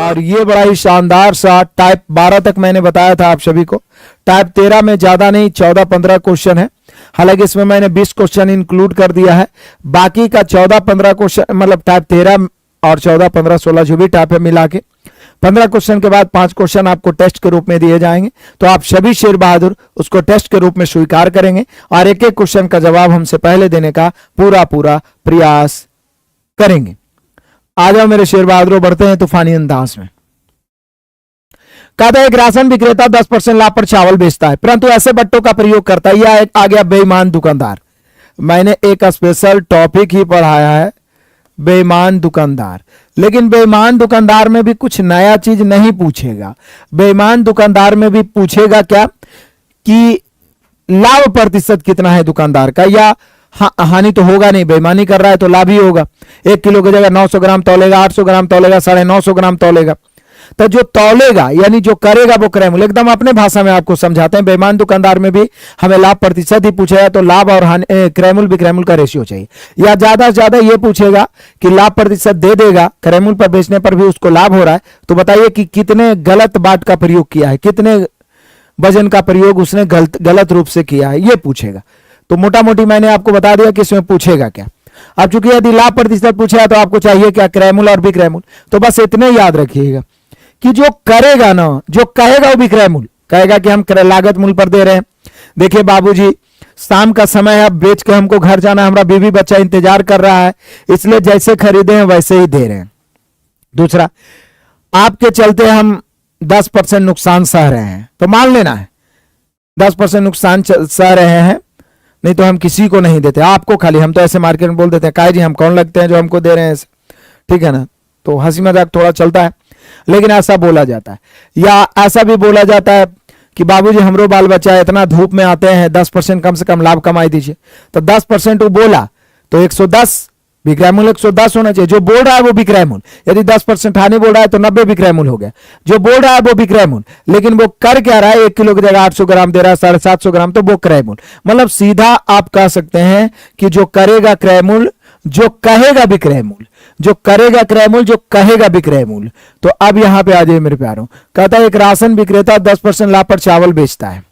और ये बड़ा ही शानदार सा टाइप 12 तक मैंने बताया था आप सभी को। टाइप 13 में ज्यादा नहीं 14-15 क्वेश्चन है, हालांकि इसमें मैंने 20 क्वेश्चन इंक्लूड कर दिया है। बाकी का 14-15 क्वेश्चन मतलब टाइप 13 और 14-15-16 जो भी टाइप है मिला के 15 क्वेश्चन के बाद 5 क्वेश्चन आपको टेस्ट के रूप में दिए जाएंगे। तो आप सभी शेर बहादुर उसको टेस्ट के रूप में स्वीकार करेंगे और एक एक क्वेश्चन का जवाब हमसे पहले देने का पूरा प्रयास करेंगे। आ जाओ मेरे शेर बहादुरों, बढ़ते हैं तूफानी अंदाज में। कहता है एक राशन विक्रेता 10% लाभ पर चावल बेचता है, परंतु ऐसे बट्टों का प्रयोग करता है। यह आ गया बेईमान दुकानदार। मैंने एक स्पेशल टॉपिक ही पढ़ाया है, बेईमान दुकानदार। लेकिन बेईमान दुकानदार में भी कुछ नया चीज नहीं पूछेगा। बेईमान दुकानदार में भी पूछेगा क्या कि लाभ प्रतिशत कितना है दुकानदार का, या हानि तो होगा नहीं, बेईमानी कर रहा है तो लाभ ही होगा। 1 किलो की जगह 900 ग्राम तौलेगा, 800 ग्राम तौलेगा, 950 ग्राम तौलेगा। तो जो तौलेगा यानी जो करेगा वो क्रयमूल्य। एकदम अपने भाषा में आपको समझाते हैं। बेईमान दुकानदार में भी हमें लाभ प्रतिशत ही पूछेगा, तो लाभ और क्रयमूल्य विक्रयमूल्य का रेशियो चाहिए। या ज्यादा से ज्यादा ये पूछेगा कि लाभ प्रतिशत दे देगा, क्रयमूल्य पर बेचने पर भी उसको लाभ हो रहा है, तो बताइए कि कितने गलत बाट का प्रयोग किया है, कितने वजन का प्रयोग उसने गलत रूप से किया है, ये पूछेगा। तो मोटा मोटी मैंने आपको बता दिया कि इसमें पूछेगा क्या। अब चूंकि यदि लाभ प्रतिशत पूछेगा तो आपको चाहिए क्या, क्रयमूल्य और विक्रयमूल्य। तो बस इतने याद रखिएगा कि जो करेगा ना, जो कहेगा वो विक्रयमूल्य कहेगा कि हम लागत मूल्य पर दे रहे हैं। देखिए बाबूजी शाम का समय है, अब बेच के हमको घर जाना, हमारा बीवी बच्चा इंतजार कर रहा है, इसलिए जैसे खरीदे हैं वैसे ही दे रहे हैं। दूसरा, आपके चलते हम 10% नुकसान सह रहे हैं, तो मान लेना है 10% नुकसान सह रहे हैं, नहीं तो हम किसी को नहीं देते, आपको खाली। हम तो ऐसे मार्केट में बोल देते हैं, काहे जी हम कौन लगते हैं जो हमको दे रहे हैं, ठीक है ना। तो हंसी मजाक थोड़ा चलता है, लेकिन ऐसा बोला जाता है। या ऐसा भी बोला जाता है कि बाबूजी हमरो बाल बच्चा इतना धूप में आते हैं, 10% कम से कम लाभ कमाई दीजिए। तो 10% वो बोला तो 110 विक्रयमूल्य 110 होना चाहिए। जो बोल रहा है वो विक्रयमूल्य। यदि 10% हानि बोल रहा है तो 90 विक्रयमूल्य हो गया। जो बोल रहा है वो विक्रयमूल्य, लेकिन वो कर क्या रहा है, 1 किलो की जगह 800 ग्राम दे रहा है, 750 ग्राम, तो वो क्रयमूल्य। मतलब सीधा आप कह सकते हैं कि जो करेगा क्रयमूल्य, जो कहेगा विक्रयमूल्य, जो करेगा क्रयमूल्य, जो कहेगा विक्रयमूल्य। तो अब यहां पे आ जाइए मेरे प्यारों। कहता है एक राशन विक्रेता 10% लाभ पर चावल बेचता है,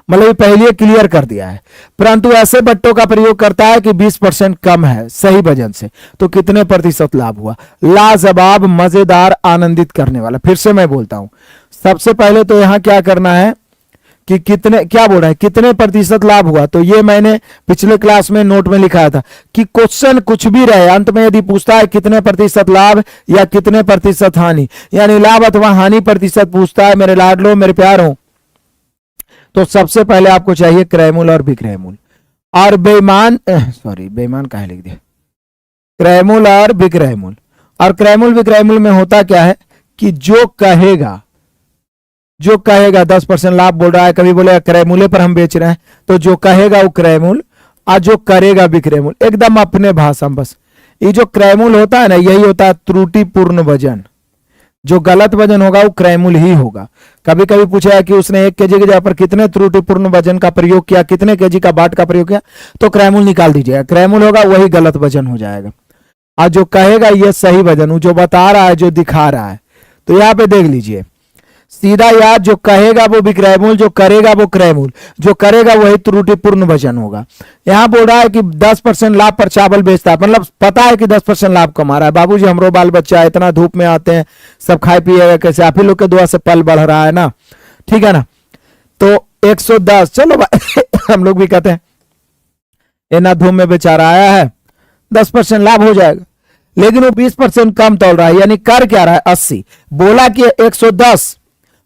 मतलब ये पहले क्लियर कर दिया है, परंतु ऐसे बट्टों का प्रयोग करता है कि 20% कम है सही वजन से, तो कितने प्रतिशत लाभ हुआ। लाजवाब, मजेदार, आनंदित करने वाला। फिर से मैं बोलता हूं, सबसे पहले तो यहां क्या करना है कि कितने, क्या बोल रहा है, कितने प्रतिशत लाभ हुआ। तो ये मैंने पिछले क्लास में नोट में लिखा था कि क्वेश्चन कुछ भी रहे, अंत में यदि पूछता है कितने प्रतिशत लाभ या कितने प्रतिशत हानि, यानी लाभ अथवा हानि प्रतिशत पूछता है मेरे लाडलो मेरे प्यारों, तो सबसे पहले आपको चाहिए क्रयमूल्य और विक्रयमूल्य। और बेईमान काहे लिख दिया, क्रयमूल्य और विक्रयमूल्य। और क्रयमूल्य विक्रयमूल्य में होता क्या है कि जो कहेगा 10% लाभ बोल रहा है, कभी बोलेगा क्रयमूल्य पर हम बेच रहे हैं, तो जो कहेगा वो क्रयमूल्य और जो करेगा विक्रयमूल्य। एकदम अपने भाषा में। बस ये जो क्रयमूल्य होता है ना, यही होता है त्रुटिपूर्ण वजन। जो गलत वजन होगा वो क्रयमूल्य ही होगा। कभी कभी पूछा कि उसने 1 केजी की जगह पर कितने त्रुटिपूर्ण वजन का प्रयोग किया, कितने केजी का बाट का प्रयोग किया, तो क्रयमूल्य निकाल दीजिएगा। क्रयमूल्य होगा वही गलत वजन हो जाएगा, और जो कहेगा ये सही वजन, जो बता रहा है, जो दिखा रहा है। तो यहां पे देख लीजिए सीधा याद, जो कहेगा वो विक्रयमूल्य, जो करेगा वो क्रयमूल्य, जो करेगा वही त्रुटिपूर्ण वजन होगा। यहां बोल रहा है कि 10% लाभ पर चावल बेचता है, मतलब पता है कि 10% लाभ कमा रहा है। बाबूजी हमरो बाल बच्चा इतना धूप में आते हैं, सब खाए पिएगा कैसे, आप ही लोग के दुआ से पल बढ़ रहा है ना, ठीक है ना। तो 110, चलो हम लोग भी कहते हैं इतना धूप में बेचारा आया है, 10% लाभ हो जाएगा, लेकिन वो 20% कम तोल रहा है, यानी कर क्या रहा है 80। बोला कि 110,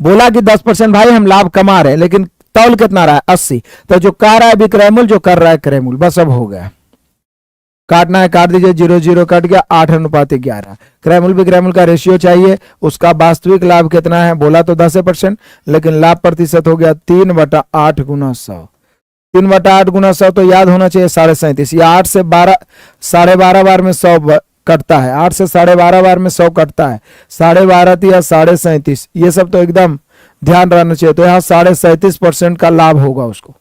बोला कि 10% भाई हम लाभ कमा रहे हैं, लेकिन तौल कितना रहा है 80। तो जो कह रहा है विक्रयमूल्य, जो कर रहा है क्रयमूल्य। बस अब हो गया, काटना है काट दीजिए, 0 0 कट गया, 8:11। क्रयमूल्य विक्रयमूल्य का रेशियो चाहिए, उसका वास्तविक लाभ कितना है, बोला तो 10%, लेकिन लाभ प्रतिशत हो गया 3/8 गुना 100। 3/8 गुना 100 तो याद होना चाहिए 37.5, या 8 से 12, 12.5 बार में 100 कटता है, 8 से 12.5 बार में 100 कटता है, 12.5 या 37.5, ये सब तो एकदम ध्यान रहना चाहिए। तो यहाँ 37.5% का लाभ होगा उसको।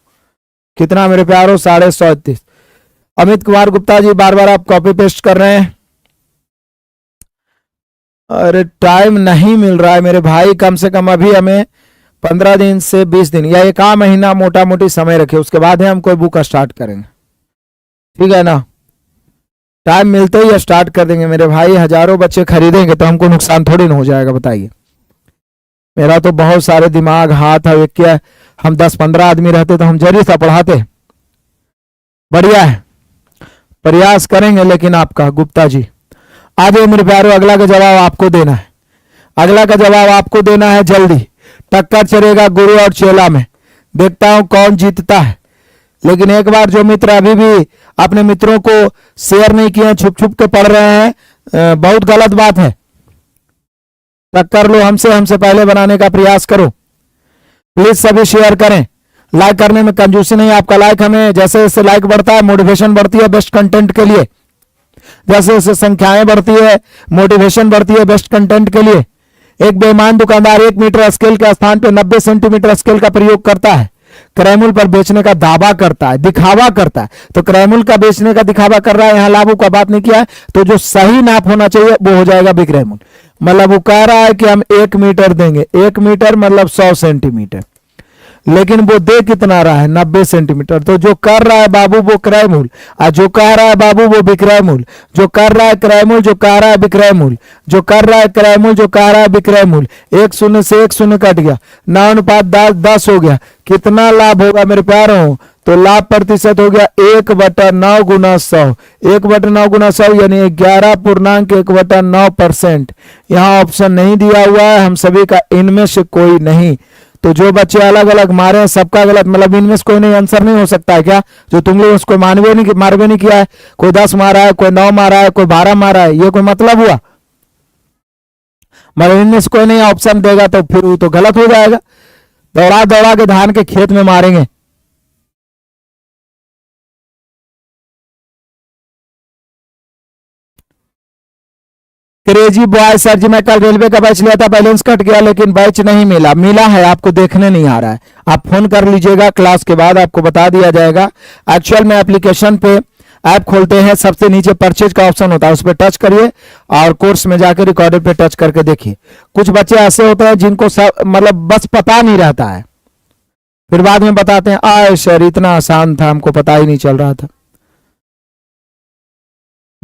कितना मेरे प्यारो, 37.5। अमित कुमार गुप्ता जी बार बार आप कॉपी पेस्ट कर रहे हैं। अरे टाइम नहीं मिल रहा है मेरे भाई, कम से कम अभी हमें 15 दिन से 20 दिन या एक आध महीना मोटा मोटी समय रखे, उसके बाद ही हम कोई बुक स्टार्ट करेंगे, ठीक है ना। टाइम मिलते ही स्टार्ट कर देंगे मेरे भाई। हजारों बच्चे खरीदेंगे तो हमको नुकसान थोड़ी ना हो जाएगा, बताइए। मेरा तो बहुत सारे दिमाग हाथ है, क्या हम 10-15 आदमी रहते तो हम जरूर सा पढ़ाते। बढ़िया है, प्रयास करेंगे। लेकिन आपका गुप्ता जी आ जाओ मेरे प्यारो, अगला का जवाब आपको देना है, अगला का जवाब आपको देना है जल्दी। टक्कर चलेगा गुरु और चेला में, देखता हूं कौन जीतता है। लेकिन एक बार जो मित्र अभी भी अपने मित्रों को शेयर नहीं किए, छुप छुप के पढ़ रहे हैं, बहुत गलत बात है। टक्कर लो हमसे पहले बनाने का प्रयास करो। प्लीज सभी शेयर करें, लाइक करने में कंजूसी नहीं। आपका लाइक हमें जैसे जैसे लाइक बढ़ता है मोटिवेशन बढ़ती है बेस्ट कंटेंट के लिए, जैसे जैसे संख्याएं बढ़ती है मोटिवेशन बढ़ती है बेस्ट कंटेंट के लिए। एक बेईमान दुकानदार 1 मीटर स्केल के स्थान पर 90 सेंटीमीटर स्केल का प्रयोग करता है, क्रैमुल पर बेचने का दावा करता है, दिखावा करता है। तो क्रैमुल का बेचने का दिखावा कर रहा है, यहां लाभों का बात नहीं किया है। तो जो सही नाप होना चाहिए वो हो जाएगा बिक्रैमुल। मतलब वो कह रहा है कि हम 1 मीटर देंगे, 1 मीटर मतलब 100 सेंटीमीटर, लेकिन वो दे कितना रहा है 90 सेंटीमीटर। तो जो कर रहा है बाबू वो क्रयमूल, और जो कह रहा है बाबू वो विक्रयमूल। जो कर रहा है क्रयमूल, जो कह रहा है विक्रयमूल, जो कर रहा है क्रयमूल, जो कह रहा है विक्रयमूल। 1 शून्य से 1 शून्य कट गया, 9:10 हो गया। कितना लाभ होगा मेरे प्यारों? तो लाभ प्रतिशत हो गया 1/9 गुना 100, 1/9 गुना 100 यानी 11.1/9%। यहाँ ऑप्शन नहीं दिया हुआ है, हम सभी का इनमें से कोई नहीं। तो जो बच्चे अलग अलग मारे हैं सबका गलत, मतलब इनमें से कोई नहीं आंसर नहीं हो सकता है क्या? जो तुम लोग उसको मारवे नहीं किया है, कोई 10 मारा है, कोई 9 मारा है, कोई 12 मारा है, ये कोई मतलब हुआ? मतलब इनमें से कोई नहीं ऑप्शन देगा तो फिर वो तो गलत हो जाएगा। दौड़ा दौड़ा के धान के खेत में मारेंगे। क्रेजी बॉय सर जी, मैं कल रेलवे का बैच लिया था, बैलेंस कट गया लेकिन बैच नहीं मिला। मिला है, आपको देखने नहीं आ रहा है, आप फोन कर लीजिएगा, क्लास के बाद आपको बता दिया जाएगा। एक्चुअल में एप्लीकेशन पे ऐप खोलते हैं, सबसे नीचे परचेज का ऑप्शन होता है, उस पर टच करिए और कोर्स में जाकर रिकॉर्डेड पे टच करके देखिए। कुछ बच्चे ऐसे होते हैं जिनको मतलब बस पता नहीं रहता है, फिर बाद में बताते हैं आए सर इतना आसान था, हमको पता ही नहीं चल रहा था।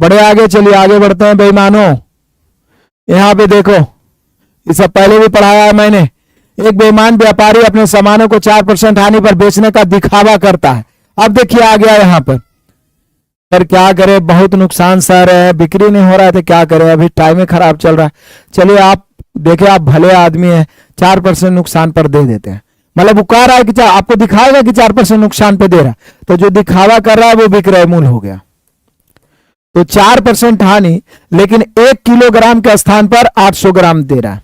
बड़े आगे चलिए, आगे बढ़ते हैं बेईमानों। यहां पे देखो, इसे पहले भी पढ़ाया है मैंने। एक बेईमान व्यापारी अपने सामानों को 4% हानि पर बेचने का दिखावा करता है। अब देखिए आ गया यहां पर, सर क्या करे, बहुत नुकसान सर है, बिक्री नहीं हो रहा है तो क्या करे, अभी टाइम खराब चल रहा है। चलिए आप देखिए, आप भले आदमी हैं, 4% नुकसान पर दे देते हैं। मतलब वो कह रहा है कि आपको दिखाएगा कि 4% नुकसान पे दे रहा है, तो जो दिखावा कर रहा है वो विक्रय मूल्य हो गया। तो 4% हानि, लेकिन 1 किलोग्राम के स्थान पर 800 ग्राम दे रहा है।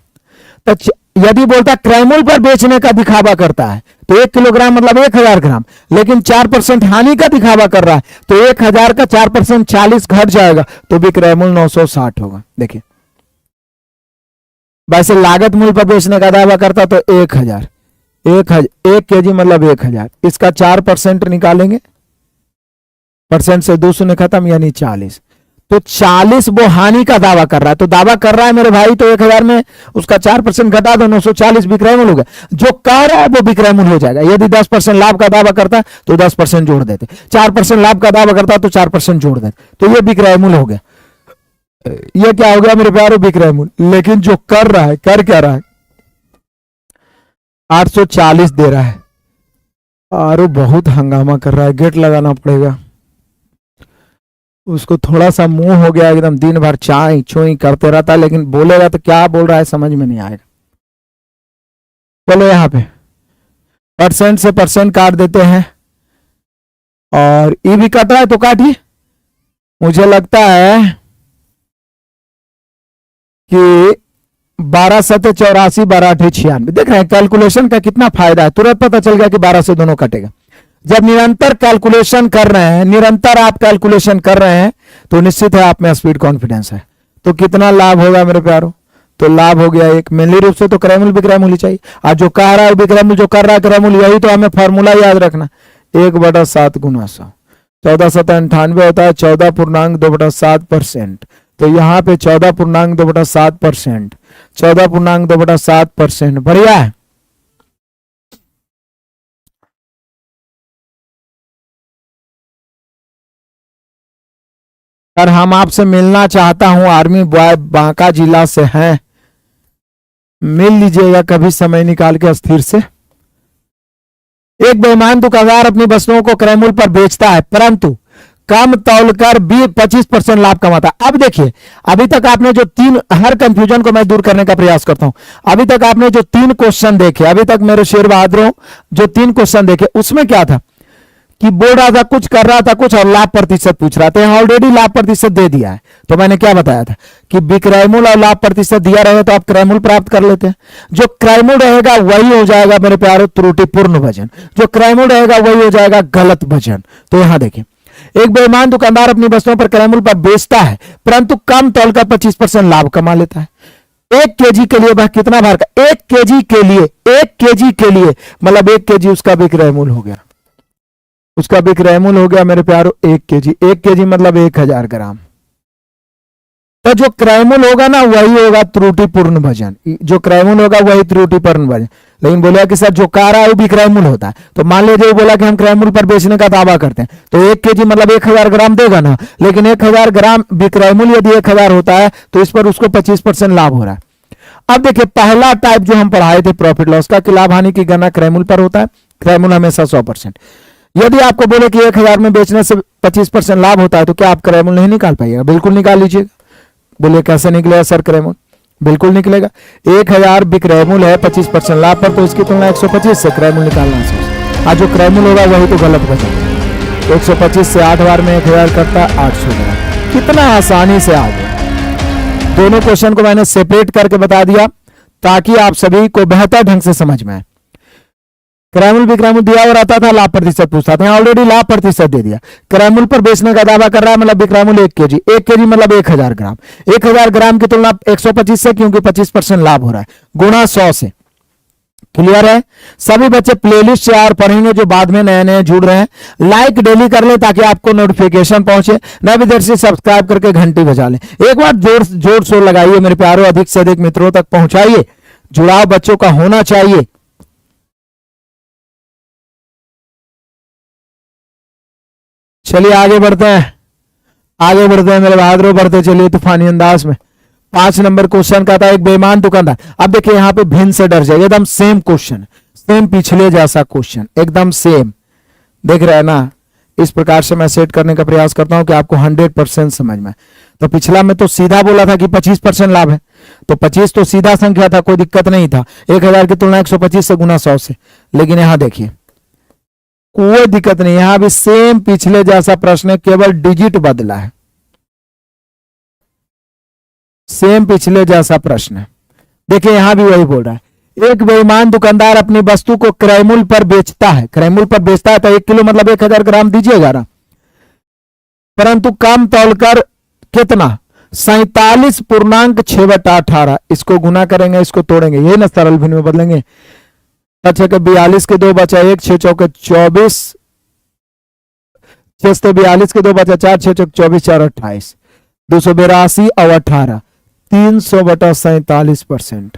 तो यदि बोलता क्रयमूल्य पर बेचने का दिखावा करता है तो 1 किलोग्राम मतलब 1000 ग्राम, लेकिन 4% हानि का दिखावा कर रहा है तो 1000 का 4% 40 घट जाएगा, तो विक्रय मूल्य 960 होगा। देखिए वैसे लागत मूल्य पर बेचने का दावा करता तो 1000, 1 केजी मतलब 1000, इसका 4% निकालेंगे, परसेंट से 2 शून्य खत्म यानी 40। तो 40 वो हानि का दावा कर रहा है, तो दावा कर रहा है मेरे भाई, तो 1000 में उसका 4% घटा दो, 940 विक्रय मूल्य हो गया। जो कह रहा है वो विक्रय मूल्य हो जाएगा। यदि 10% लाभ का दावा करता तो 10% जोड़ देते, 4% लाभ का दावा करता तो 4% जोड़ देते, तो ये विक्रय मूल्य हो गया। ये क्या हो गया मेरे प्यारो? विक्रय मूल्य। लेकिन जो कर रहा है, कर क्या रहा है? 840 दे रहा है और बहुत हंगामा कर रहा है, गेट लगाना पड़ेगा उसको। थोड़ा सा मुंह हो गया एकदम, दिन भर चाई चोई करते रहता है, लेकिन बोलेगा तो क्या बोल रहा है समझ में नहीं आएगा। चलो यहां पे परसेंट से परसेंट काट देते हैं, और ई भी कट रहा है तो काटिए। मुझे लगता है कि 12 7 84, 12 8 96। देख रहे हैं कैलकुलेशन का कितना फायदा है, तुरंत पता चल गया कि 12 से दोनों कटेगा। जब निरंतर कैलकुलेशन कर रहे हैं, निरंतर आप कैलकुलेशन कर रहे हैं, तो निश्चित है आप में स्पीड कॉन्फिडेंस है। तो कितना लाभ होगा मेरे प्यारो? तो लाभ हो गया 1। मेनली रूप से तो क्रयमूल्य विक्रय मूल्य चाहिए, और जो कह रहा है विक्रय मूल्य, जो कर रहा है क्रय मूल्य, यही तो हमें फॉर्मूला याद रखना, 1/7 गुना 100, 14 7 98 होता है, 14.2/7%। तो यहाँ पे 14.2/7%, 14.2/7%। बढ़िया है। सर हम आपसे मिलना चाहता हूं, आर्मी बॉय बांका जिला से हैं, मिल लीजिएगा कभी समय निकाल के अस्थिर से। एक बेईमान दुकानदार अपनी वस्तुओं को क्रय मूल्य पर बेचता है परंतु कम तौलकर 25% लाभ कमाता है। अब देखिए, अभी तक आपने जो तीन, हर कंफ्यूजन को मैं दूर करने का प्रयास करता हूं, अभी तक आपने जो 3 क्वेश्चन देखे, अभी तक मेरे शेर बहादुरों जो 3 क्वेश्चन देखे, उसमें क्या था कि बोल रहा था कुछ, कर रहा था कुछ, और लाभ प्रतिशत पूछ रहा था। यहां ऑलरेडी लाभ प्रतिशत दे दिया है। तो मैंने क्या बताया था कि विक्रय मूल्य और लाभ प्रतिशत दिया रहे तो आप क्रय मूल्य प्राप्त कर लेते हैं। जो क्रय मूल्य रहेगा वही हो जाएगा मेरे प्यारों त्रुटिपूर्ण वजन, जो क्रय मूल्य रहेगा वही हो जाएगा गलत वजन। तो यहां देखिए, एक बेईमान दुकानदार अपनी वस्तुओं पर क्रय मूल्य पर बेचता है परंतु कम तौल का 25% लाभ कमा लेता है। 1 केजी के लिए वह कितना भार का, 1 केजी के लिए, 1 केजी के लिए मतलब 1 केजी उसका विक्रय मूल्य हो गया, उसका विक्रय मूल्य हो गया मेरे प्यारों 1 केजी। 1 केजी मतलब 1000 ग्राम। तो जो क्रय मूल्य होगा ना वही होगा त्रुटिपूर्ण वजन, जो क्रय मूल्य होगा वही त्रुटिपूर्ण वजन। लेकिन बोला कि सर जो कार है वो विक्रय मूल्य होता है, तो मान लीजिए बोला कि हम क्रय मूल्य पर बेचने का दावा करते हैं तो 1 केजी मतलब 1000 ग्राम देगा ना, लेकिन 1000 ग्राम विक्रय मूल्य यदि 1000 होता है तो इस पर उसको 25% लाभ हो रहा है। अब देखिए, पहला टाइप जो हम पढ़ाए थे प्रॉफिट लॉस का, कि लाभ हानि की गणना क्रय मूल्य पर होता है, क्रय मूल्य हमेशा 100%। यदि आपको बोले कि 1000 में बेचने से 25% लाभ होता है तो क्या आप क्रय मूल्य नहीं निकाल पाइएगा? बिल्कुल निकाल लीजिएगा। बोले कैसे निकलेगा सर क्रय मूल्य? बिल्कुल निकलेगा। 1000 विक्रय मूल्य है 25% लाभ पर, तो इसकी तुलना 125 से क्रय मूल्य निकालना है। आज जो क्रय मूल्य होगा वही तो गलत बचा। 125 से 8 बार में 1000 करता 800 ग्राम। कितना आसानी से आ गया। दोनों क्वेश्चन को मैंने सेपरेट करके बता दिया ताकि आप सभी को बेहतर ढंग से समझ में आए। क्रय मूल्य विक्रय मूल्य दिया हुआ रहता था, लाभ प्रतिशत पूछता था, ऑलरेडी लाभ प्रतिशत दे दिया। क्रय मूल्य पर बेचने का दावा कर रहा है मतलब विक्रय मूल्य 1 केजी, 1 केजी मतलब 1000 ग्राम, 1000 ग्राम की तुलना 125 से, क्योंकि 25% लाभ हो रहा है, गुणा 100 से। क्लियर है? सभी बच्चे प्लेलिस्ट से और पढ़ेंगे जो बाद में नए नए जुड़ रहे हैं। लाइक डेली कर ले ताकि आपको नोटिफिकेशन पहुंचे, नए विद्यार्थी सब्सक्राइब करके घंटी बजा लें। एक बार जोर शोर लगाइए मेरे प्यारों, अधिक से अधिक मित्रों तक पहुंचाइए, जुड़ाव बच्चों का होना चाहिए। चलिए आगे बढ़ते हैं, आगे बढ़ते हैं मेरे बहादुरों, बढ़ते चलिए तूफानी अंदाज में। 5 नंबर क्वेश्चन का था, एक बेईमान दुकानदार। अब देखिए यहाँ पे भिन्न से डर जाए, एकदम सेम क्वेश्चन, सेम पिछले जैसा क्वेश्चन, एकदम सेम। देख रहे हैं ना? इस प्रकार से मैं सेट करने का प्रयास करता हूं कि आपको 100% समझ में। तो पिछला में तो सीधा बोला था कि 25% लाभ है, तो 25 तो सीधा संख्या था, कोई दिक्कत नहीं था। 1000 की तुलना 125 से गुना 100 से। लेकिन यहां देखिए कोई दिक्कत नहीं, यहां भी सेम पिछले जैसा प्रश्न है, केवल डिजिट बदला है। सेम पिछले जैसा प्रश्न है। देखिए यहां भी वही बोल रहा है, एक बेईमान दुकानदार अपनी वस्तु को क्रय मूल्य पर बेचता है, क्रय मूल्य पर बेचता है तो 1 किलो मतलब 1000 ग्राम दीजिएगा ना, परंतु कम तौलकर कितना 47.6/18। इसको गुना करेंगे, इसको तोड़ेंगे, यही ना सरल भिन्न में बदलेंगे। 42 के 2 बचा 1, 6 चौके 24, 6 से 42 के 2 बचा 4, 6 चौके 24, 4 28, 282 और 18, 300/47%,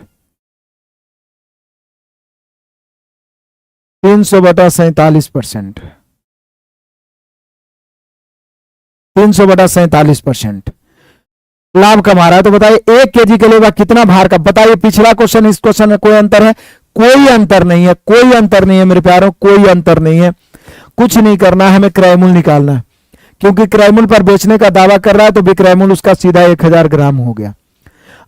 300/47%, 300/47% लाभ कमा रहा है। तो बताइए 1 केजी के लिए वह कितना भार का? बताइए पिछला क्वेश्चन इस क्वेश्चन में कोई अंतर है? कोई अंतर नहीं है, कोई अंतर नहीं है मेरे प्यारों, कोई अंतर नहीं है। कुछ नहीं करना है, हमें क्रय मूल्य निकालना है, क्योंकि क्रय मूल्य पर बेचने का दावा कर रहा है तो विक्रय मूल्य उसका सीधा 1000 ग्राम हो गया।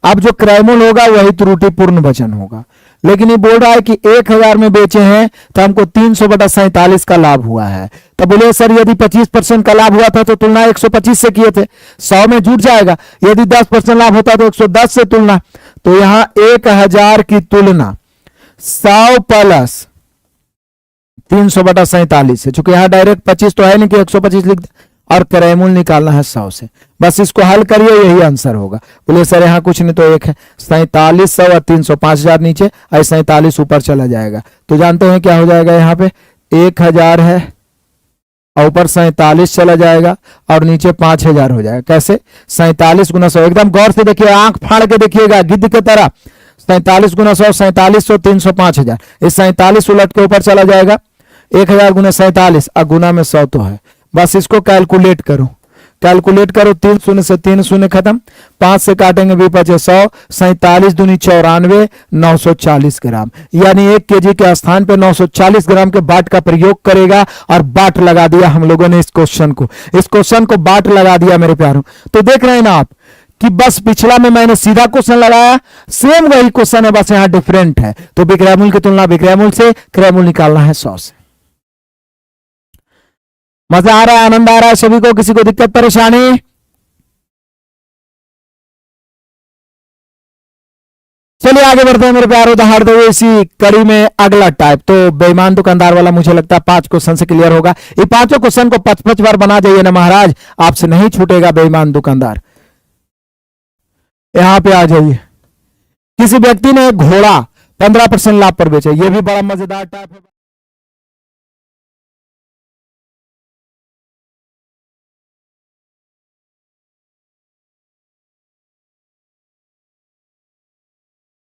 अब जो क्रय मूल्य होगा वही त्रुटिपूर्ण वजन होगा। लेकिन ये बोल रहा है कि 1000 में बेचे हैं तो हमको 300/47 का लाभ हुआ है। तो बोले सर यदि 25% का लाभ हुआ था तो तुलना 125 से किए थे, 100 में जुट जाएगा। यदि 10% लाभ होता तो 110 से तुलना, तो यहां 1000 की तुलना 100 प्लस 300/47 है। चूंकि यहां डायरेक्ट 25 तो है नहीं कि 125 लिख दे, और क्रय मूल्य निकालना है 100 से। बस इसको हल करिए, यही आंसर होगा। बोले सर यहाँ कुछ नहीं तो एक है 4700 और 300, 5000 नीचे और 47 ऊपर चला जाएगा। तो जानते हैं क्या हो जाएगा, यहाँ पे 1000 है और ऊपर 47 चला जाएगा और नीचे 5000 हो जाएगा। कैसे? 47 गुना 100, एकदम गौर से देखिए, आंख फाड़ के देखिएगा गिद्ध की तरह। 47 गुना 100, 4700, 300, 5000। इस 47 उलट के ऊपर चला जाएगा, 1000 गुना 47 और गुना में 100 तो है। बस इसको कैलकुलेट करो, कैलकुलेट करो। 3 शून्य से 3 शून्य खत्म, 5 से काटेंगे भी बचे 100, 47 दूनी 94, 940 ग्राम। यानी 1 केजी के स्थान पे 940 ग्राम के बाट का प्रयोग करेगा। और बाट लगा दिया हम लोगों ने इस क्वेश्चन को, इस क्वेश्चन को बाट लगा दिया मेरे प्यारों। तो देख रहे हैं ना आप कि बस पिछला में मैंने सीधा क्वेश्चन लगाया, सेम वही क्वेश्चन है, बस यहां डिफरेंट है। तो विक्रय मूल्य की तुलना विक्रय मूल्य से, क्रय मूल्य निकालना है 100 से। मजा आ रहा है, आनंद आ रहा है सभी को? किसी को दिक्कत परेशानी? चलिए आगे बढ़ते हैं मेरे प्यारे। उदाहरण दो इसी कड़ी में अगला टाइप। तो बेईमान दुकानदार वाला मुझे लगता है 5 क्वेश्चन से क्लियर होगा। ये 5 क्वेश्चन को 5-5 बार बना जाइए ना महाराज, आपसे नहीं छूटेगा बेईमान दुकानदार। यहां पे आ जाइए। किसी व्यक्ति ने घोड़ा 15% लाभ पर बेचा, ये भी बड़ा मजेदार टाइप है।